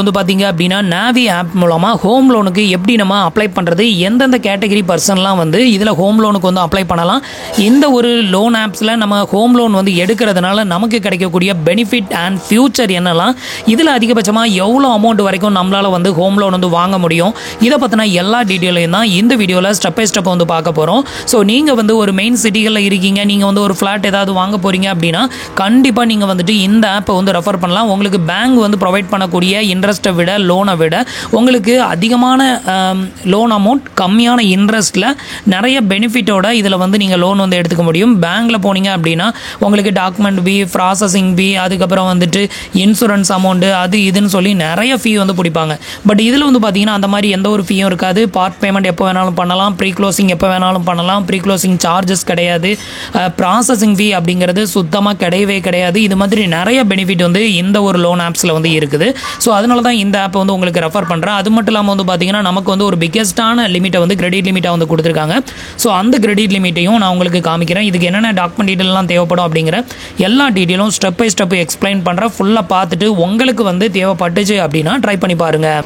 வந்து பாத்தீங்க அப்படின்னா நாவி ஆப் மூலமா ஹோம் லோனுக்கு எப்படி நம்ம அப்ளை பண்றது, எந்தெந்த கேட்டகரி பர்சன்லாம் வந்து இதுல ஹோம் லோனுக்கு வந்து அப்ளை பண்ணலாம், இந்த ஒரு லோன் ஆப்ஸ்ல நம்ம ஹோம் லோன் வந்து எடுக்கிறதுனால நமக்கு கிடைக்கக்கூடிய பெனிஃபிட் அண்ட் ஃபியூச்சர் என்னலாம், இதுல அதிகபட்சமா எவ்வளோ அமௌண்ட் வரைக்கும் நம்மளால வந்து ஹோம் லோன் வந்து வாங்க முடியும், இதை பத்தின எல்லா டீட்டெயிலையும் தான் இந்த வீடியோல ஸ்டெப் பை ஸ்டெப் வந்து பார்க்க போறோம். ஸோ நீங்க வந்து ஒரு மெயின் சிட்டிகளில் இருக்கீங்க, நீங்க வந்து ஒரு ஃபிளாட் ஏதாவது வாங்க போறீங்க அப்படின்னா கண்டிப்பா நீங்க வந்துட்டு இந்த ஆப்பை வந்து ரெஃபர் பண்ணலாம். உங்களுக்கு பேங்க் வந்து ப்ரொவைட் பண்ணக்கூடிய இன்ட்ரெஸ்ட்டை விட லோனை விட உங்களுக்கு அதிகமான லோன் அமௌண்ட் கம்மியான இன்ட்ரெஸ்ட்டில் நிறைய பெனிஃபிட்டோட இதில் வந்து நீங்கள் லோன் வந்து எடுத்துக்க முடியும். பேங்க்கில் போனீங்க அப்படின்னா உங்களுக்கு டாக்குமெண்ட் ஃபீ, ப்ராசஸிங் ஃபீ, அதுக்கப்புறம் வந்துட்டு இன்சூரன்ஸ் அமௌண்ட்டு, அது இதுன்னு சொல்லி நிறைய ஃபீ வந்து பிடிப்பாங்க. பட் இதில் வந்து பார்த்தீங்கன்னா அந்த மாதிரி எந்த ஒரு ஃபீயும் இருக்காது. பார்ட் பேமெண்ட் எப்போ வேணாலும் பண்ணலாம், ப்ரீ க்ளோசிங் எப்போ வேணாலும் பண்ணலாம், ப்ரீ க்ளோசிங் சார்ஜஸ் கிடையாது, ப்ராசஸிங் ஃபீ அப்படிங்கிறது சுத்தமாக கிடையவே கிடையாது. இது மாதிரி நிறைய பெனிஃபிட் வந்து இந்த ஒரு லோன் ஆப்ஸில் வந்து இருக்குது. ஸோ அதனால தான் இந்த ஆப்பை வந்து உங்களுக்கு ரெஃபர் பண்ணுறேன். அது மட்டும் இல்லாமல் வந்து பார்த்தீங்கன்னா நமக்கு வந்து ஒரு பிக்கெஸ்டான லிமிட்டை வந்து கிரெடிட் லிமிட்டாக வந்து கொடுத்துருக்காங்க. ஸோ அந்த கிரெடிட் லிமிட்டையும் நான் உங்களுக்கு காமிக்கிறேன். இதுக்கு என்னென்ன டாக்குமெண்ட் டீட்டெயிலாம் தேவைப்படும் அப்படிங்கிற எல்லா டீட்டெயிலும் ஸ்டெப் பை ஸ்டெப் எக்ஸ்பிளைன் பண்ணுறேன். ஃபுல்லாக பார்த்துட்டு உங்களுக்கு வந்து தேவைப்பட்டுச்சு அப்படின்னா ட்ரை பண்ணி பாருங்கள்.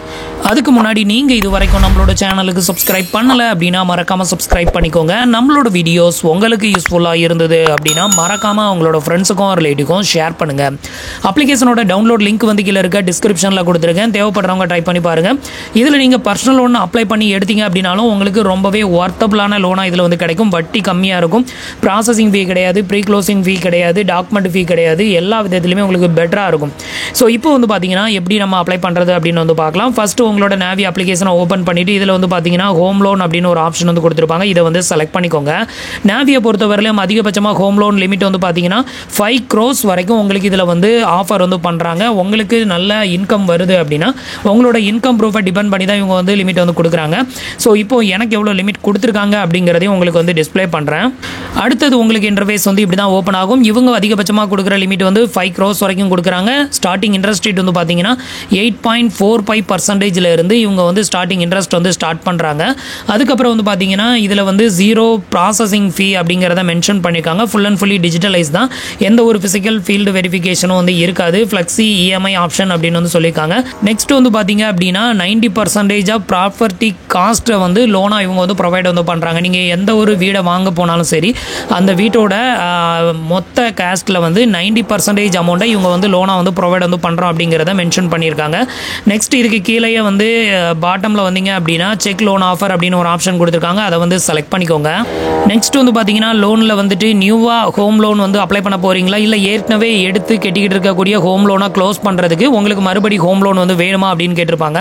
அதுக்கு முன்னாடி நீங்கள் இது வரைக்கும் நம்மளோட சேனலுக்கு சப்ஸ்கிரைப் பண்ணலை அப்படின்னா மறக்காமல் சப்ஸ்கிரைப் பண்ணிக்கோங்க. நம்மளோட வீடியோஸ் உங்களுக்கு யூஸ்ஃபுல்லாக இருந்தது அப்படின்னா மறக்காமல் அவங்களோட ஃப்ரெண்ட்ஸுக்கும் ரிலேட்டிவ்க்கும் ஷேர் பண்ணுங்கள். அப்ளிகேஷனோட டவுன்லோட் லிங்க் வந்து கீழே இருக்க டிஸ்கிரிப்ஷனில் கொடுத்துருக்கேன். தேவைப்படுறவங்க ட்ரை பண்ணி பாருங்கள். இதில் நீங்கள் பர்சனல் லோன் அப்ளை பண்ணி எடுத்தீங்க அப்படின்னாலும் உங்களுக்கு ரொம்பவே ஒர்த்தபிளான லோனாக இதில் வந்து கிடைக்கும். வட்டி கம்மியாக இருக்கும், ப்ராசஸிங் ஃபீ கிடையாது, ப்ரீ க்ளோசிங் ஃபீ கிடையாது, டாக்குமெண்ட் ஃபீ கிடையாது, எல்லா விதத்துலையுமே உங்களுக்கு பெட்டராக இருக்கும். ஸோ இப்போ வந்து பார்த்தீங்கன்னா எப்படி நம்ம அப்ளை பண்ணுறது அப்படின்னு வந்து பார்க்கலாம். ஃபஸ்ட்டு உங்களோட நாவி அப்ளிகேஷனை ஓப்பன் பண்ணிவிட்டு இதில் வந்து பார்த்தீங்கன்னா ஹோம் லோன் அப்படின்னு ஒரு ஆப்ஷன் வந்து கொடுத்துருப்பாங்க. இதை வந்து செலக்ட் பண்ணிக்கோங்க. நாவியை பொறுத்தவரையிலும் அதிகபட்சமாக ஹோம் லோன் லிமிட் வந்து பார்த்தீங்கன்னா 5 crores வரைக்கும் உங்களுக்கு இதில் வந்து ஆஃபர் வந்து பண்ணுறாங்க. உங்களுக்கு நல்ல இன்கம் வருது அப்படின்னா உங்களோட இன்கம் ப்ரூஃபை டிபெண்ட் பண்ணி தான் இவங்க வந்து லிமிட் வந்து கொடுக்குறாங்க. ஸோ இப்போ எனக்கு எவ்வளோ லிமிட் கொடுத்துருக்காங்க அப்படிங்கிறதையும் உங்களுக்கு வந்து டிஸ்பிளே பண்ணுறேன். அடுத்தது உங்களுக்கு இன்டர்ஃபேஸ் வந்து இப்படி தான் ஓப்பன் ஆகும். இவங்க அதிகபட்சமாக கொடுக்குற லிமிட் வந்து 5 crores வரைக்கும் கொடுக்குறாங்க. ஸ்டார்டிங் இன்ட்ரெஸ்ட் ரேட் வந்து பார்த்தீங்கன்னா 8.45% இருந்து இவங்க வந்து ஸ்டார்டிங் இன்ட்ரெஸ்ட் வந்து ஸ்டார்ட் பண்ணுறாங்க. அதுக்கப்புறம் வந்து பார்த்தீங்கன்னா இதில் வந்து 0 ப்ராசஸிங் ஃபீ அப்படிங்கிறத மென்ஷன் பண்ணியிருக்காங்க. ஃபுல் அண்ட் ஃபுல்லி டிஜிட்டலைஸ் தான், எந்த ஒரு ஃபிசிக்கல் ஃபீல்டு வெரிஃபிகேஷனும் வந்து இருக்காது. ஃப்ளெக்ஸி இஎம்ஐ ஆப்ஷன் அப்படின்னு வந்து சொல்லியிருக்காங்க. நெக்ஸ்ட் வந்து பார்த்தீங்க அப்படின்னா 90% ஆஃப் ப்ராப்பர்ட்டி காஸ்ட்டை வந்து லோனாக இவங்க வந்து ப்ரொவைட் வந்து பண்ணுறாங்க. நீங்கள் எந்த ஒரு வீடை வாங்க போனாலும் சரி அந்த வீட்டோட மொத்த காஸ்ட்டில் வந்து 90% அமௌண்ட்டை இவங்க வந்து லோனாக வந்து ப்ரொவைட் வந்து பண்ணுறோம் அப்படிங்கிறத மென்ஷன் பண்ணியிருக்காங்க. நெக்ஸ்ட் இதுக்கு கீழேயே வந்து பாட்டமில் வந்தீங்க அப்படின்னா செக் லோன் ஆஃபர் அப்படின்னு ஒரு ஆப்ஷன் கொடுத்துருக்காங்க. அதை வந்து செலக்ட் பண்ணிக்கோங்க. நெக்ஸ்ட் வந்து பார்த்தீங்கன்னா லோனில் வந்துட்டு நியூவாக ஹோம் லோன் வந்து அப்ளை பண்ண போகிறீங்களா, இல்லை ஏற்கனவே எடுத்து கட்டிக்கிட்டு இருக்கக்கூடிய ஹோம் லோனாக க்ளோஸ் பண்ணுறதுக்கு உங்களுக்கு மறுபடி ஹோம் லோன் வந்து வேணுமா அப்படின்னு கேட்டிருப்பாங்க.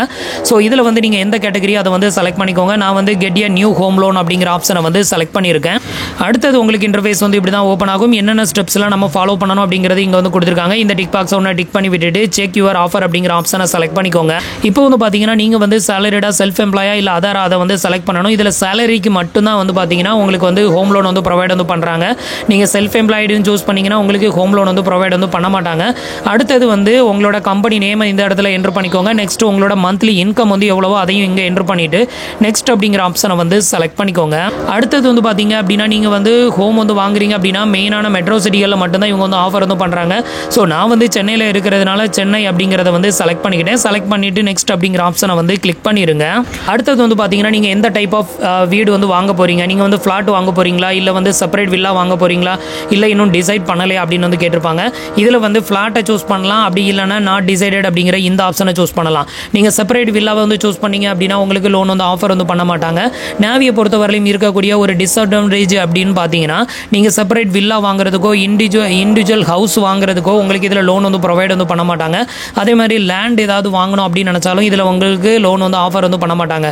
ஸோ இதில் வந்து நீங்கள் எந்த கேட்டகரி அதை வந்து செலக்ட் பண்ணிக்கோங்க. நான் வந்து get a new home loan அப்படிங்கிற ஆப்ஷனை வந்து செலக்ட் பண்ணியிருக்கேன். அடுத்தது உங்களுக்கு இன்டர்ஃபேஸ் வந்து இப்படி தான் ஓப்பன் ஆகும். என்னென்ன ஸ்டெப்ஸ்லாம் நம்ம ஃபாலோ பண்ணணும் அப்படிங்கிறது இங்கே வந்து கொடுத்துருக்காங்க. இந்த டிக் பாக்ஸை ஒன்று டிக் பண்ணி விட்டுட்டு செக் யுவர் ஆஃபர் அப்படிங்கிற ஆப்ஷனை செலக்ட் பண்ணிக்கோங்க. இப்போ வந்து பார்த்தீங்கன்னா நீங்கள் வந்து சேலரிடா, செல்ஃப் எம்ப்ளாயா, இல்லை அதர் அதை வந்து செலக்ட் பண்ணணும். இதில் சேலரிக்கு மட்டும்தான் வந்து பார்த்தீங்கன்னா உங்களுக்கு வந்து ஹோம் லோன் வந்து ப்ரொவைட் வந்து பண்ணுறாங்க. நீங்கள் செல்ஃப் எம்ப்ளாய்டுன்னு சூஸ் பண்ணிங்கன்னா உங்களுக்கு ஹோம் லோன் வந்து ப்ரொவைட் வந்து பண்ண மாட்டாங்க. அடுத்தது வந்து உங்களோட கம்பெனி நேமை இந்த இடத்துல என்ட்ரு பண்ணிக்கோங்க. நெக்ஸ்ட் உங்களோட மந்த்லி இன்கம் வந்து எவ்வளவோ அதையும் இங்கே என்ட்ரு பண்ணிட்டு நெக்ஸ்ட் அப்படிங்கிற ஆப்ஷனை வந்து செலக்ட் பண்ணிக்கோங்க. அடுத்தது வந்து பார்த்தீங்க அப்படின்னா நீங்கள் வந்து ஹோம் வந்து வாங்குறீங்க அப்படின்னா மெயினான மெட்ரோ சிட்டிகளில் மட்டும்தான் இவங்க வந்து ஆஃபர் வந்து பண்ணுறாங்க. ஸோ நான் வந்து சென்னையில் இருக்கிறதுனால சென்னை அப்படிங்கிறத வந்து செலக்ட் பண்ணிக்கிட்டேன். செலக்ட் பண்ணிட்டு நெக்ஸ்ட் அப்படிங்கிற ஆப்ஷனை வந்து கிளிக் பண்ணிடுங்க. அடுத்தது வந்து பார்த்தீங்கன்னா நீங்கள் எந்த டைப் ஆஃப் வீடு வந்து வாங்க போகிறீங்க, நீங்கள் வந்து ஃப்ளாட் வாங்க போகிறீங்களா, இல்லை வந்து செப்பரேட் வில்லா வாங்க போகிறீங்களா, இல்லை இன்னும் டிசைட் பண்ணலையா அப்படின்னு வந்து கேட்டிருப்பாங்க. இதில் வந்து ஃப்ளாட்டை சூஸ் பண்ணலாம், அப்படி இல்லைனா நாட் டிசைடட் அப்படிங்கிற இந்த ஆப்ஷனை சூஸ் பண்ணலாம். நீங்கள் செப்பரேட் வில்லாவை வந்து சூஸ் பண்ணீங்க அப்படின்னா உங்களுக்கு லோன் வந்து ஆஃபர் வந்து பண்ண மாட்டாங்க. நாவியை பொறுத்தவரையிலும் இருக்கக்கூடிய ஒரு டிஸ்அட்வான்டேஜ் அப்படின்னு பார்த்தீங்கன்னா நீங்கள் செப்பரேட் வில்லா வாங்குறதுக்கோ இண்டிவிஜுவல் ஹவுஸ் வாங்குறதுக்கோ உங்களுக்கு இதில் லோன் வந்து ப்ரொவைட் வந்து பண்ண மாட்டாங்க. அதே மாதிரி லேண்ட் ஏதாவது வாங்கணும் அப்படின்னு நினச்சாலும் இதில் உங்களுக்கு லோன் வந்து ஆஃபர் வந்து பண்ண மாட்டாங்க.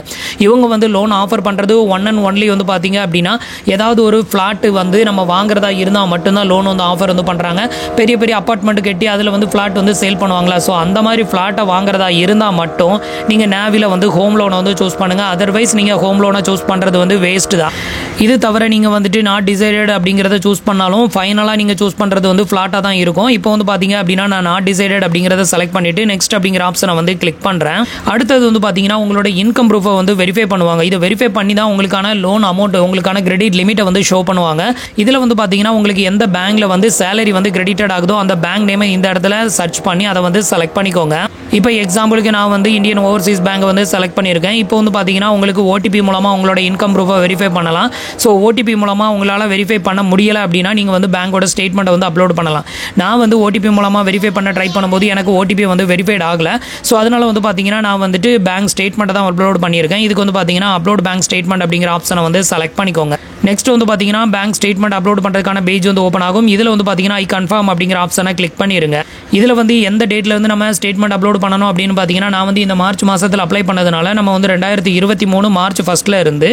இவங்க வந்து லோன் ஆஃபர் பண்ணுறது ஒன் அண்ட் ஒன்லி வந்து பார்த்தீங்க அப்படின்னா ஏதாவது ஒரு ஃப்ளாட்டு வந்து நம்ம வாங்குறதா இருந்தால் மட்டும்தான் லோன் வந்து ஆஃபர் வந்து பண்ணுறாங்க. பெரிய பெரிய அப்பார்ட்மெண்ட் கட்டி அதில் வந்து ஃப்ளாட் வந்து சேல் பண்ணுவாங்களா, ஸோ அந்த மாதிரி ஃப்ளாட்டை வாங்குறதா இருந்தால் மட்டும் நீங்கள் நாவியில் வந்து ஹோம் லோனை வந்து சூஸ் பண்ணுங்கள். அதர்வைஸ் நீங்கள் ஹோம் லோனை சூஸ் பண்ணுறது வந்து வேஸ்ட்டு தான். இது தவிர நீங்கள் வந்துட்டு நாட் டிசைடட் அப்படிங்கிறத சூஸ் பண்ணாலும் ஃபைனலாக நீங்கள் சூஸ் பண்ணுறது வந்து ஃப்ளாட்டாக தான் இருக்கும். இப்போ வந்து பார்த்தீங்க அப்படின்னா நான் நாட் டிசைடட் அப்படிங்கிறத செலக்ட் பண்ணிவிட்டு நெக்ஸ்ட் அப்படிங்கிற ஆப்ஷனை வந்து கிளிக் பண்ணுறேன். அடுத்தது வந்து பார்த்தீங்கன்னா உங்களோட இன்கம் ப்ரூஃபை வந்து வெரிஃபை பண்ணுவாங்க. இதை வெரிஃபை பண்ணி தான் உங்களுக்கான லோன் அமௌண்ட், உங்களுக்கான கிரெடிட் லிமிட்டை வந்து ஷோ பண்ணுவாங்க. இதில் வந்து பார்த்தீங்கன்னா உங்களுக்கு எந்த பேங்க்கில் வந்து சேலரி வந்து கிரெடிட்டட் ஆகுதோ அந்த பேங்க் நேமை இந்த இடத்துல சர்ச் பண்ணி அதை வந்து செலக்ட் பண்ணிக்கோங்க. இப்போ எக்ஸாம்பிளுக்கு நான் வந்து இந்தியன் ஓவர்சீஸ் பேங்க் வந்து செலக்ட் பண்ணியிருக்கேன். இப்போ வந்து பார்த்தீங்கன்னா உங்களுக்கு ஓடிபி மூலமாக உங்களோட இன்கம் ப்ரூஃபை வெரிஃபை பண்ணலாம். ஸோ ஓடிபி மூலமாக உங்களால் வெரிஃபை பண்ண முடியலை அப்படின்னா நீங்கள் வந்து பேங்கோட ஸ்டேட்மெண்ட்டை வந்து அப்லோட் பண்ணலாம். நான் வந்து ஓடிபி மூலமாக வெரிஃபை பண்ண ட்ரை பண்ணும்போது எனக்கு ஓடிபி வந்து வெரிஃபைட் ஆகலை. ஸோ அதனால் வந்து பார்த்தீங்கன்னா நான் வந்துட்டு பேங்க் ஸ்டேட்மெண்ட்டை தான் அப்லோட் பண்ணியிருக்கேன். இதுக்கு வந்து பார்த்தீங்கன்னா அப்லோட் பேங்க் ஸ்டேட்மெண்ட் அப்படிங்கிற ஆப்ஷனை வந்து செலக்ட் பண்ணிக்கோங்க. நெக்ஸ்ட் வந்து பார்த்தீங்கன்னா பேங்க் ஸ்டேட்மெண்ட் அப்லோட் பண்ணுறதுக்கான பேஜ் வந்து ஓப்பன் ஆகும். இதில் வந்து பார்த்தீங்கன்னா ஐ கன்ஃபார்ம் அப்படிங்கிற ஆப்ஷனை கிளிக் பண்ணிடுங்க. இதில் வந்து எந்த டேட்டில் வந்து நம்ம ஸ்டேட்மெண்ட் அப்லோட் பண்ணணும் அப்படின்னு பார்த்தீங்கன்னா நான் வந்து இந்த மார்ச் மாதத்தில் அப்ளை பண்ணதுனால நம்ம வந்து 2023 மார்ச் 1 இருந்து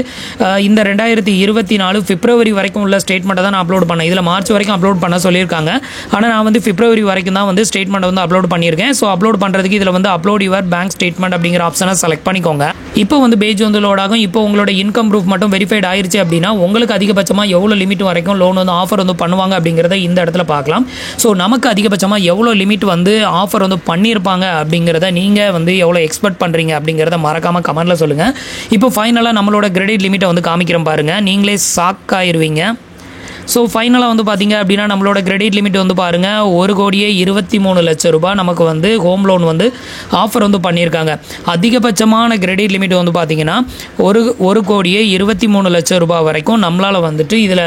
இந்த 2024 பிப்ரவரி வரைக்கும் உள்ள ஸ்டேட்மெண்ட்டை தான் நான் அப்லோட் பண்ணேன். இதில் மார்ச் வரைக்கும் அப்லோட் பண்ண சொல்லியிருக்காங்க. ஆனால் நான் வந்து பிப்ரவரி வரைக்கும் தான் வந்து ஸ்டேட்மெண்ட் வந்து அப்லோட் பண்ணியிருக்கேன். ஸோ அப்லோட் பண்ணுறதுக்கு இதில் வந்து அப்லோட் யுவர் பேங்க் ஸ்டேட்மெண்ட் அப்படிங்கிற ஆப்ஷனை செலக்ட் பண்ணிக்கோங்க. இப்போ வந்து பேஜ் வந்து லோட் ஆகும். இப்போ உங்களோட இன்கம் ப்ரூஃப் மட்டும் வெரிஃபைட் ஆயிருச்சு அப்படின்னா உங்களுக்கு அதிகபட்சமாக எவ்வளோ லிமிட் வரைக்கும் லோன் வந்து ஆஃபர் வந்து பண்ணுவாங்க அப்படிங்கிறத இந்த இடத்துல பார்க்கலாம். ஸோ நமக்கு அதிகபட்சமாக எவ்வளோ லிமிட் வந்து ஆஃபர் வந்து பண்ணியிருப்பாங்க அப்படிங்கிறத நீங்கள் வந்து எவ்வளோ எக்ஸ்பெக்ட் பண்ணுறீங்க அப்படிங்கிறத மறக்காமல் கமெண்ட்டில் சொல்லுங்கள். இப்போ ஃபைனலாக நம்மளோட கிரெடிட் லிமிட்டை வந்து காமிக்கிறேன் பாருங்கள். நீங்களே ஷாக் ஆயிருவீங்க. ஸோ ஃபைனலாக வந்து பார்த்தீங்க அப்படின்னா நம்மளோட கிரெடிட் லிமிட் வந்து பாருங்கள் 1,23,00,000 ரூபாய் நமக்கு வந்து ஹோம் லோன் வந்து ஆஃபர் வந்து பண்ணியிருக்காங்க. அதிகபட்சமான கிரெடிட் லிமிட் வந்து பார்த்தீங்கன்னா 1,23,00,000 ரூபாய் வரைக்கும் நம்மளால் வந்துட்டு இதில்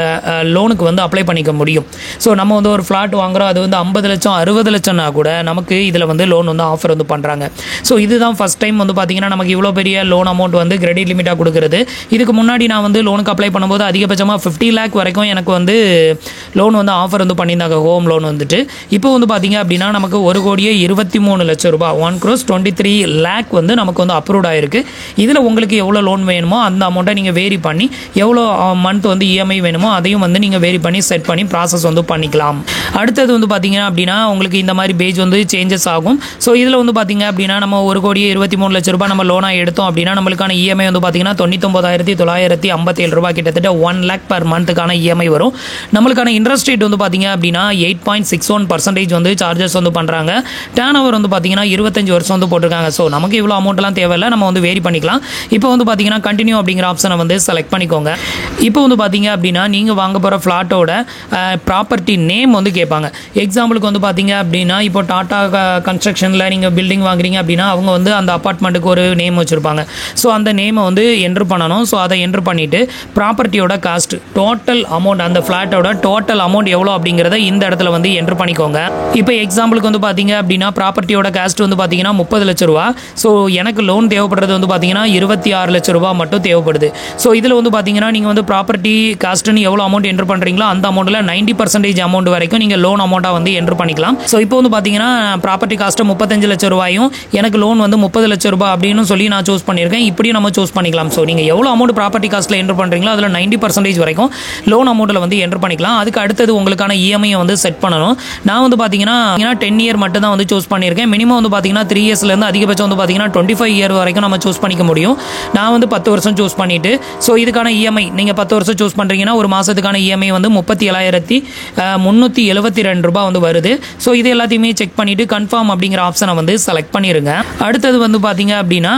லோனுக்கு வந்து அப்ளை பண்ணிக்க முடியும். ஸோ நம்ம வந்து ஒரு ஃப்ளாட் வாங்குகிறோம், அது வந்து 50 லட்சம் 60 லட்சம்னா கூட நமக்கு இதில் வந்து லோன் வந்து ஆஃபர் வந்து பண்ணுறாங்க. ஸோ இதுதான் ஃபஸ்ட் டைம் வந்து பார்த்தீங்கன்னா நமக்கு இவ்வளோ பெரிய லோன் அமௌண்ட் வந்து கிரெடிட் லிமிட்டாக கொடுக்குறது. இதுக்கு முன்னாடி நான் வந்து லோனுக்கு அப்ளை பண்ணும்போது அதிகபட்சமாக 50 லேக் வரைக்கும் எனக்கு வந்து லோன் வந்து ஆஃபர் வந்து பண்ணியிருந்தாங்க ஹோம் லோன் வந்துட்டு. இப்போ வந்து பார்த்தீங்க அப்படின்னா நமக்கு 1,23,00,000 ரூபாய் 1,23 lakh வந்து நமக்கு வந்து அப்ரூவ்ட் ஆயிருக்கு. இதில் உங்களுக்கு எவ்வளோ லோன் வேணுமோ அந்த அமௌண்ட்டை நீங்கள் வேரி பண்ணி எவ்வளோ மந்த் வந்து இஎம்ஐ வேணுமோ அதையும் வந்து நீங்கள் வேரி பண்ணி செட் பண்ணி ப்ராசஸ் வந்து பண்ணிக்கலாம். அடுத்தது வந்து பார்த்தீங்க அப்படின்னா உங்களுக்கு இந்த மாதிரி பேஜ் வந்து சேஞ்சஸ் ஆகும். ஸோ இதில் வந்து பார்த்தீங்க அப்படின்னா நம்ம 1,23,00,000 ரூபாய் நம்ம லோனாக எடுத்தோம் அப்படின்னா நம்மளுக்கான இஎம்ஐ வந்து பார்த்தீங்கன்னா 99,957 ரூபாய் கிட்டத்தட்ட 1 lakh பர் மந்த்துக்கான இஎம்ஐ வரும். நம்மளுக்கான இன்ட்ரெஸ்ட் ரேட் வந்து பார்த்தீங்க அப்படின்னா 8.61% வந்து சார்ஜஸ் வந்து பண்ணுறாங்க. டர்ன் ஓவர் வந்து பார்த்தீங்கன்னா 25 வருஷம் வந்து போட்டிருக்காங்க. ஸோ நமக்கு இவ்வளோ அமௌண்ட்லாம் தேவையில்லை, நம்ம வந்து வேரி பண்ணிக்கலாம். இப்போ வந்து பார்த்தீங்கன்னா கண்டினியூ அப்படிங்கிற ஆப்ஷனை வந்து செலக்ட் பண்ணிக்கோங்க. இப்போ வந்து பார்த்தீங்க அப்படின்னா நீங்கள் வாங்க போகிற ஃப்ளாட்டோட ப்ராப்பர்ட்டி நேம் வந்து கேட்பாங்க. எக்ஸாம்பிளுக்கு வந்து பார்த்தீங்க அப்படின்னா இப்போ டாடா கன்ஸ்ட்ரக்ஷனில் நீங்கள் பில்டிங் வாங்குறீங்க அப்படின்னா அவங்க வந்து அந்த அப்பார்ட்மெண்ட்டுக்கு ஒரு நேம் வச்சுருப்பாங்க. ஸோ அந்த நேமை வந்து என்ட்ரு பண்ணணும். ஸோ அதை என்ட்ரு பண்ணிவிட்டு ப்ராப்பர்ட்டியோட காஸ்ட் டோட்டல் அமௌண்ட் அந்த ஃப்ளாட்டோட டோட்டல் அமௌண்ட் எவ்வளோ அப்படிங்கிறத இந்த இடத்துல வந்து என்ட்ரு பண்ணிக்கோங்க. இப்போ எக்ஸாம்பிளுக்கு வந்து பார்த்தீங்க அப்படின்னா ப்ராப்பர்ட்டியோட காஸ்ட் வந்து பார்த்தீங்கன்னா 30 லட்சம் ரூபா. ஸோ எனக்கு லோன் தேவைப்படுறது வந்து பார்த்தீங்கன்னா 26 லட்சம் ரூபா மட்டும் தேவைப்படுது. ஸோ இதில் வந்து பார்த்தீங்கன்னா நீங்கள் வந்து ப்ராப்பர்ட்டி காஸ்ட்டுன்னு எவ்வளோ அமௌண்ட் என்ட்ரு பண்ணுறீங்களோ அந்த அமௌண்ட்டில் 90% அமௌண்ட் வரைக்கும் நீங்கள் லோன் அமௌண்ட்டாக வந்து என்ட்ரு பண்ணிக்கலாம். ஸோ இப்போ வந்து பார்த்தீங்கன்னா ப்ராப்பர்ட்டி காஸ்ட்டு 35 லட்சம் ரூபாயும் எனக்கு லோன் வந்து 30 லட்சம் ரூபாய் அப்படின்னு சொல்லி நான் சூஸ் பண்ணியிருக்கேன். இப்படியும் நம்ம சூஸ் பண்ணிக்கலாம். ஸோ நீங்கள் எவ்வளோ அமௌண்ட் ப்ராப்பர்ட்டி காஸ்ட்டில் என்ட்ரு பண்ணுறீங்களோ அதில் 90% வரைக்கும் லோன் அமௌண்ட்டில் வந்து என்ட்ரு பண்ணிக்கலாம். அதுக்கு அடுத்தது உங்களுக்கான இஎம்ஐ வந்து செட் பண்ணணும். நான் வந்து பார்த்தீங்கன்னா 10 இயர் மட்டும் தான் வந்து சூஸ் பண்ணியிருக்கேன். மினிமம் வந்து பார்த்தீங்கன்னா 3 இயர்ஸ்லேருந்து அதிகபட்சம் வந்து பார்த்தீங்கன்னா 25 இயர் வரைக்கும் நம்ம சூஸ் பண்ணிக்க முடியும். நான் வந்து 10 வருஷம் சூஸ் பண்ணிட்டு ஸோ இதுக்கான இஎம்ஐ நீங்கள் 10 வருஷம் சூஸ் பண்ணுறீங்கன்னா ஒரு மாதத்துக்கான இஎம்ஐ வந்து 37,372 ரூபாய் வந்து வருது. ஸோ இது எல்லாத்தையுமே செக் பண்ணிவிட்டு கன்ஃபார்ம் அப்படிங்கிற ஆப்ஷனை வந்து செலக்ட் பண்ணிடுங்க. அடுத்தது வந்து பார்த்தீங்க அப்படின்னா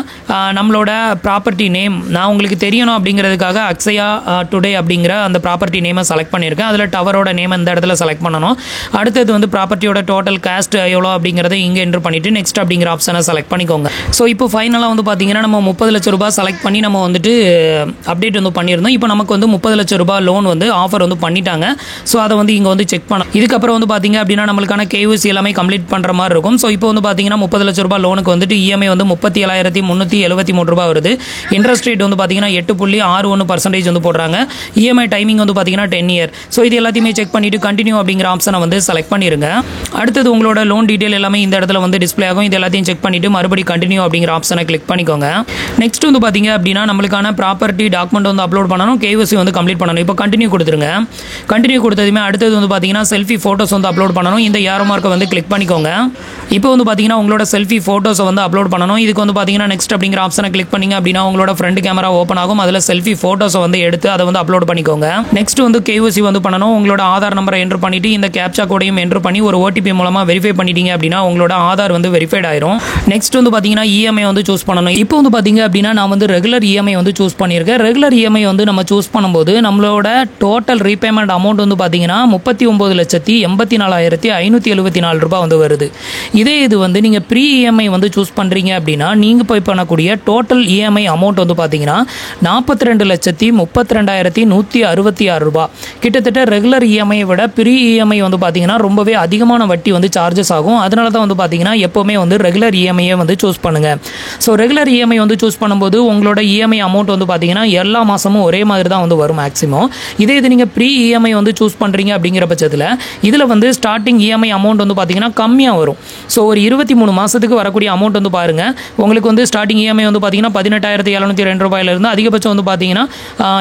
நம்மளோட ப்ராப்பர்ட்டி நேம் நான் உங்களுக்கு தெரியணும் அப்படிங்கிறதுக்காக அக்ஷயா டுடே அப்படிங்கிற அந்த ப்ராப்பர்ட்டி நேமை செலக்ட் பண்ணியிருக்கேன். அதில் டவரோட நேம் இந்த இடத்துல செலக்ட் பண்ணணும். அடுத்தது வந்து ப்ராப்பர்ட்டியோட டோட்டல் காஸ்ட் எவ்வளோ அப்படிங்கிறத இங்கே என்ட்ரு பண்ணிவிட்டு நெக்ஸ்ட் அப்படிங்கிற ஆப்ஷனை செலக்ட் பண்ணிக்கோங்க. ஸோ இப்போ ஃபைனலாக வந்து பார்த்தீங்கன்னா நம்ம 30 லட்சம் ரூபாய் செலக்ட் பண்ணி நம்ம வந்துட்டு அப்டேட் வந்து பண்ணியிருந்தோம். இப்போ நமக்கு வந்து 30 லட்சம் ரூபாய் லோன் வந்து ஆஃபர் வந்து பண்ணிட்டாங்க. ஸோ அதை வந்து இங்கே வந்து செக் பண்ணலாம். இதுக்கப்புறம் வந்து பார்த்தீங்க அப்படின்னா நம்மளுக்கான கேஒய்சி எல்லாமே கம்ப்ளீட் பண்ணுற மாதிரி இருக்கும். ஸோ இப்போ வந்து பார்த்தீங்கன்னா 30 லட்சம் ரூபாய் லோனுக்கு வந்துட்டு இஎம்ஐ வந்து 37,373 ரூபாய் வருது. இன்ட்ரெஸ்ட் ரேட் வந்து பார்த்தீங்கன்னா 8.61% வந்து போடுறாங்க. இஎம்ஐ டைமிங் வந்து பார்த்தீங்கன்னா 10 இயர். ஸோ இது எல்லாத்தையுமே செக் பண்ணிட்டு கண்டினியூ அப்படிங்கிற ஆப்ஷனை வந்து செலக்ட் பண்ணிருங்க. அடுத்தது உங்களோட லோன் டீடைல் எல்லாமே இந்த இடத்துல வந்து டிஸ்பிளே ஆகும். இது எல்லாத்தையும் செக் பண்ணிட்டு மறுபடியும் கண்டினியூ அப்படிங்கிற ஆப்ஷனை கிளிக் பண்ணிக்கோங்க. நெக்ஸ்ட் வந்து பார்த்தீங்க அப்படின்னா நம்மளுக்கான ப்ராப்பர்ட்டி டாக்குமெண்ட் வந்து அப்லோட் பண்ணணும், கேஒய்சி வந்து கம்ப்ளீட் பண்ணணும். இப்போ கண்டினியூ கொடுத்துருங்க. கண்டினியூ கொடுத்ததுமே அடுத்தது வந்து பார்த்தீங்கன்னா செல்ஃபி ஃபோட்டோஸ் வந்து அப்லோட் பண்ணணும். இந்த ஏரோ மார்க்கை வந்து கிளிக் பண்ணிக்கோங்க. இப்போ வந்து பார்த்தீங்கன்னா உங்களோட செல்ஃபி ஃபோட்டோஸை வந்து அப்லோட் பண்ணணும். இதுக்கு வந்து பார்த்தீங்கன்னா நெக்ஸ்ட் அப்படிங்கிற ஆப்ஷனை கிளிக் பண்ணிங்க அப்படின்னா உங்களோட ஃப்ரண்ட் கேமரா ஓப்பன் ஆகும். அதில் செல்ஃபி ஃபோட்டோஸை வந்து எடுத்து அதை வந்து அப்லோட் பண்ணிக்கோங்க. நெக்ஸ்ட் வந்து KYC வந்து பண்ணணும். உங்களோட ஆதார் நம்பரை என்ட்ரு பண்ணிவிட்டு இந்த கேப்சா கோடையும் என்ட்ரு பண்ணி ஒரு OTP மூலமாக வெரிஃபை பண்ணிட்டீங்க அப்படின்னா உங்களோட ஆதார் வந்து வெரிஃபைட் ஆயிரும். நெக்ஸ்ட் வந்து பார்த்தீங்கன்னா EMI வந்து சூஸ் பண்ணணும். இப்போ வந்து பார்த்தீங்க அப்படின்னா நான் வந்து ரெகுலர் EMI வந்து சூஸ் பண்ணியிருக்கேன். ரெகுலர் EMI வந்து நம்ம சூஸ் பண்ணும்போது நம்மளோட டோட்டல் ரீபேமெண்ட் அமௌண்ட் வந்து பார்த்தீங்கன்னா 39,84,574 ரூபாய் வந்து வருது. இதே இது வந்து நீங்கள் ப்ரீ EMI வந்து சூஸ் பண்ணுறீங்க அப்படின்னா நீங்கள் போய் பண்ணக்கூடிய டோட்டல் EMI அமௌண்ட் வந்து பார்த்தீங்கன்னா 42,32,166 ரூபாய். கிட்டத்தட்ட ரெகுலர் EMI விட ப்ரீ EMI வந்து பார்த்தீங்கன்னா ரொம்பவே அதிகமான வட்டி வந்து சார்ஜஸ் ஆகும். அதனால தான் வந்து பார்த்தீங்கன்னா எப்போவுமே வந்து ரெகுலர் EMI வந்து சூஸ் பண்ணுங்கள். ஸோ ரெகுலர் EMI வந்து சூஸ் பண்ணும்போது உங்களோட EMI அமௌண்ட் வந்து பார்த்தீங்கன்னா எல்லா மாதமும் ஒரே மாதிரி தான் வந்து வரும் மேக்ஸிமம். இதே இது நீங்கள் ப்ரீ EMI வந்து சூஸ் பண்ணுறீங்க அப்படிங்கிற பட்சத்தில் இதில் வந்து ஸ்டார்டிங் EMI அமௌண்ட் வந்து பார்த்தீங்கன்னா கம்மியாக வரும். ஸோ ஒரு 23 மாதத்துக்கு வரக்கூடிய அமௌண்ட் வந்து பாருங்கள். உங்களுக்கு வந்து ஸ்டார்டிங் EMI வந்து பார்த்தீங்கன்னா 18,702 ரூபாயிலிருந்து அதிகபட்சம் வந்து பார்த்தீங்கன்னா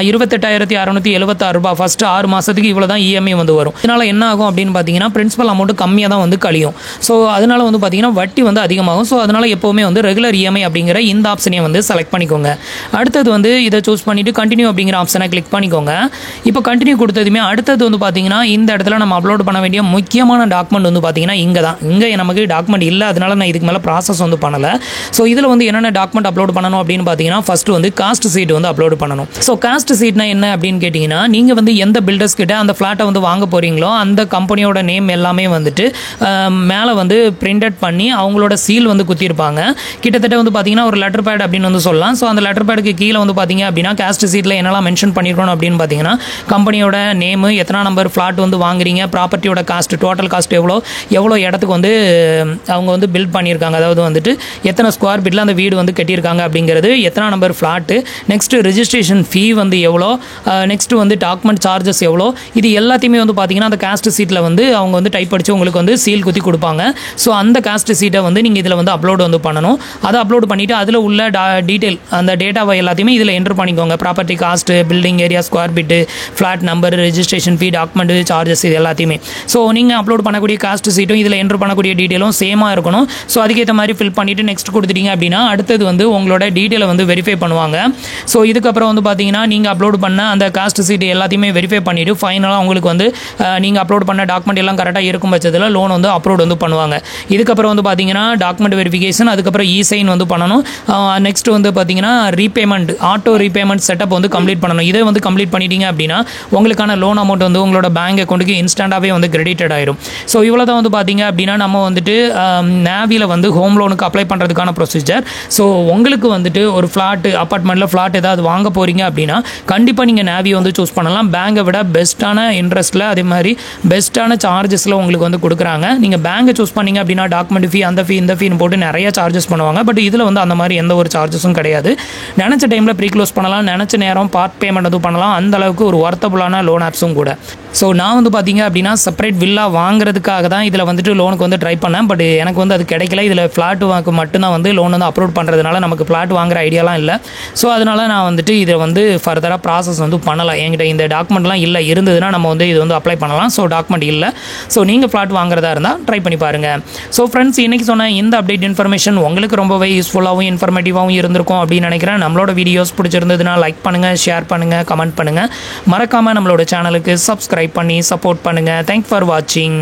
28,676 ரூபாய். ஃபஸ்ட்டு 6 மாதத்துக்கு இவ்வளோ தான் EMI வந்து வரும். இதனால் என்ன ஆகும் அப்படின்னு பார்த்தீங்கன்னா பிரின்சிபல் அமௌண்ட் கம்மியாக தான் வந்து கழியும். ஸோ அதனால் வந்து பார்த்தீங்கன்னா வட்டி வந்து அதிகமாகும். ஸோ அதனால் எப்போவுமே வந்து ரெகுலர் EMI அப்படிங்கிற இந்த ஆப்ஷனையும் வந்து செலக்ட் பண்ணிக்கோங்க. அடுத்தது வந்து இதை சூஸ் பண்ணிவிட்டு கண்டினியூ அப்படிங்கிற ஆப்ஷனை கிளிக் பண்ணிக்கோங்க. இப்போ கண்டினியூ கொடுத்ததுமே அடுத்தது வந்து பார்த்தீங்கன்னா இந்த இடத்துல நம்ம அப்லோட் பண்ண வேண்டிய முக்கியமான டாக்குமெண்ட் வந்து பார்த்தீங்கன்னா இங்கே நமக்கு டாக்குமெண்ட் இல்லை. அதனால நான் இதுக்கு மேலே ப்ராசஸ் வந்து பண்ணலை. ஸோ இதில் வந்து என்னென்ன டாக்குமெண்ட் அப்லோட் பண்ணணும் அப்படின்னு பார்த்தீங்கன்னா ஃபஸ்ட்டு வந்து காஸ்ட் சீட் வந்து அப்லோட் பண்ணணும். ஸோ காஸ்ட் சீட்னா என்ன அப்படின்னு கேட்டிங்கன்னா நீங்கள் வந்து எந்த பில்டர்ஸ் கிட்ட அந்த ஃப்ளாட்டை வந்து வாங்க போகிறீங்களோ அந்த கம்பெனியோட நேம் எல்லாமே வந்துட்டு மேலே வந்து பிரிண்டட் பண்ணி அவங்களோட சீல் வந்து குத்திருப்பாங்க. கிட்டத்தட்ட வந்து பார்த்தீங்கன்னா ஒரு லெட்டர் பேட் அப்படின்னு வந்து சொல்லலாம். ஸோ அந்த லெட்டர் பேடுக்கு கீழே வந்து பார்த்தீங்க அப்படின்னா காஸ்ட் சீட்டில் என்னெல்லாம் மென்ஷன் பண்ணியிருக்கணும் அப்படின்னு பார்த்தீங்கன்னா கம்பெனியோட நேமு, எத்தனை நம்பர் ஃப்ளாட் வந்து வாங்குறீங்க, ப்ராப்பர்ட்டியோட காஸ்ட், டோட்டல் காஸ்ட் எவ்வளோ இடத்துக்கு வந்து அவங்க வந்து பில்ட் பண்ணியிருக்காங்க, அதாவது வந்துட்டு எத்தனை ஸ்கொயர் ஃபீட்டில் அந்த வீடு வந்து கட்டியிருக்காங்க அப்படிங்கிறது, எத்தனை நம்பர் ஃப்ளாட்டு, நெக்ஸ்ட்டு ரிஜிஸ்ட்ரேஷன் ஃபீ வந்து எவ்வளோ, நெக்ஸ்ட்டு வந்து டாக்குமெண்ட் சார்ஜஸ் எவ்வளோ, இது எல்லாத்தையுமே வந்து பார்த்தீங்கன்னா அந்த காஸ்ட் சீட்டில் வந்து அவங்க வந்து டைப் அடித்து உங்களுக்கு வந்து சீல் குத்தி கொடுப்பாங்க. ஸோ அந்த காஸ்ட் சீட்டை வந்து நீங்கள் இதில் வந்து அப்லோட் வந்து பண்ணணும். அதை அப்லோட் பண்ணிவிட்டு அதில் உள்ள டீட்டெயில் அந்த டேட்டாவை எல்லாத்தையுமே இதில் என்ட்ரு பண்ணிக்கோங்க. Property cost, building area, square feet, flat number, registration ஃபீ, டாக்குமெண்ட் சார்ஜஸ், இது எல்லாத்தையுமே. ஸோ நீங்கள் அப்லோட் பண்ணக்கூடிய காஸ்ட் சீட்டும் இதில் என்ட்ரு பண்ணக்கூடிய டீட்டெயிலும் சேமாக இருக்கணும். ஸோ அதுக்கேற்ற மாதிரி ஃபில் பண்ணிவிட்டு நெக்ஸ்ட் கொடுத்துட்டீங்க அப்படின்னா அடுத்தது வந்து உங்களோட டீட்டெயிலை வந்து வெரிஃபை பண்ணுவாங்க. ஸோ இதுக்கப்புறம் வந்து பார்த்தீங்கன்னா நீங்கள் அப்லோட் பண்ண அந்த காஸ்ட் சீட் எல்லாத்தையுமே வெரிஃபை பண்ணிவிட்டு ஃபைனலாக உங்களுக்கு வந்து நீங்கள் அப்லோட் பண்ண டாக்குமெண்ட் எல்லாம் கரெக்டாக இருக்கும் பட்சத்தில் லோன் வந்து அப்லோட் வந்து பண்ணுவாங்க. இதுக்கப்புறம் வந்து பார்த்தீங்கன்னா டாக்குமெண்ட் வெரிஃபிகேஷன், அதுக்கப்புறம் இ-சைன் வந்து பண்ணணும். நெக்ஸ்ட் வந்து பார்த்தீங்கன்னா ரீபேமெண்ட், ஆட்டோ ரீபேமெண்ட் செட்டப் வந்து கம்ப்ளீட் பண்ணணும். இதை வந்து கம்ப்ளீட் பண்ணிட்டீங்க அப்படின்னா உங்களுக்கான லோன் அமௌண்ட் வந்து உங்களோட பேங்க் அக்கௌண்ட்டுக்கு இன்ஸ்டண்ட்டாகவே வந்து கிரெடிட்டட் ஆயிடும். ஸோ இவ்வளோ தான் வந்து பார்த்தீங்க அப்படின்னா நம்ம வந்துட்டு நேவியில் வந்து ஹோம் லோனுக்கு அப்ளை பண்ணுறதுக்கான ப்ரொசீஜர். ஸோ உங்களுக்கு வந்துட்டு ஒரு ஃப்ளாட்டு, அப்பார்ட்மெண்ட்டில் ஃப்ளாட் ஏதாவது வாங்க போகிறீங்க அப்படின்னா கண்டிப்பாக நீங்கள் நேவியை வந்து சூஸ் பண்ணலாம். பேங்கை விட பெஸ்ட்டான இன்ட்ரெஸ்ட்டில், அதே மாதிரி பெஸ்ட்டான சார்ஜஸில் உங்களுக்கு வந்து கொடுக்குறாங்க. நீங்கள் பேங்கை சூஸ் பண்ணிங்க அப்படின்னா டாக்குமெண்ட் ஃபீ, அந்த ஃபீ, இந்த ஃபீன்னு போட்டு நிறைய சார்ஜஸ் பண்ணுவாங்க. பட் இதில் வந்து அந்த மாதிரி எந்த ஒரு சார்ஜஸும் கிடையாது. நினச்ச டைமில் ப்ரீ க்ளோஸ் பண்ணலாம், நினச்ச நேரம் பார்ட் பேமெண்ட் வந்து பண்ணலாம். அந்த அளவுக்கு ஒரு வர்த்தபுளான லோன் ஆப்ஸும் கூட. ஸோ நான் வந்து பார்த்தீங்க அப்படின்னா செப்பரேட் வில்லா வாங்குறதுக்காக தான் இதில் வந்துட்டு லோனுக்கு வந்து ட்ரை பண்ணேன். பட் எனக்கு வந்து அது கிடைக்கல. இதில் ஃப்ளாட் வாங்க மட்டும்தான் வந்து லோன் வந்து அப்ரூவ் பண்ணுறதுனால நமக்கு ஃப்ளாட் வாங்குற ஐடியாலாம் இல்லை. ஸோ அதனால் நான் வந்துட்டு இதை வந்து ஃபர்தராக ப்ராசஸ் வந்து பண்ணலாம். என்கிட்ட இந்த டாக்குமெண்ட்லாம் இல்லை. இருந்ததுன்னா நம்ம வந்து இது வந்து அப்ளை பண்ணலாம். ஸோ டாக்குமெண்ட் இல்லை. ஸோ நீங்கள் ஃப்ளாட் வாங்குறதா இருந்தால் ட்ரை பண்ணி பாருங்கள். ஸோ ஃப்ரெண்ட்ஸ், இன்றைக்கி சொன்ன இந்த அப்டேட் இன்ஃபர்மேஷன் உங்களுக்கு ரொம்பவே யூஸ்ஃபுல்லாகவும் இன்ஃபர்மேட்டிவாகவும் இருந்திருக்கும் அப்படின்னு நினைக்கிறேன். நம்மளோட வீடியோஸ் பிடிச்சிருந்ததுன்னா லைக் பண்ணுங்கள், ஷேர் பண்ணுங்கள், கமெண்ட் பண்ணுங்கள். மறக்காமல் நம்மளோட சேனலுக்கு சப்ஸ்கிரைப் பண்ணி சப்போர்ட் பண்ணுங்கள். தேங்க்ஸ் ஃபார் வாட்சிங்.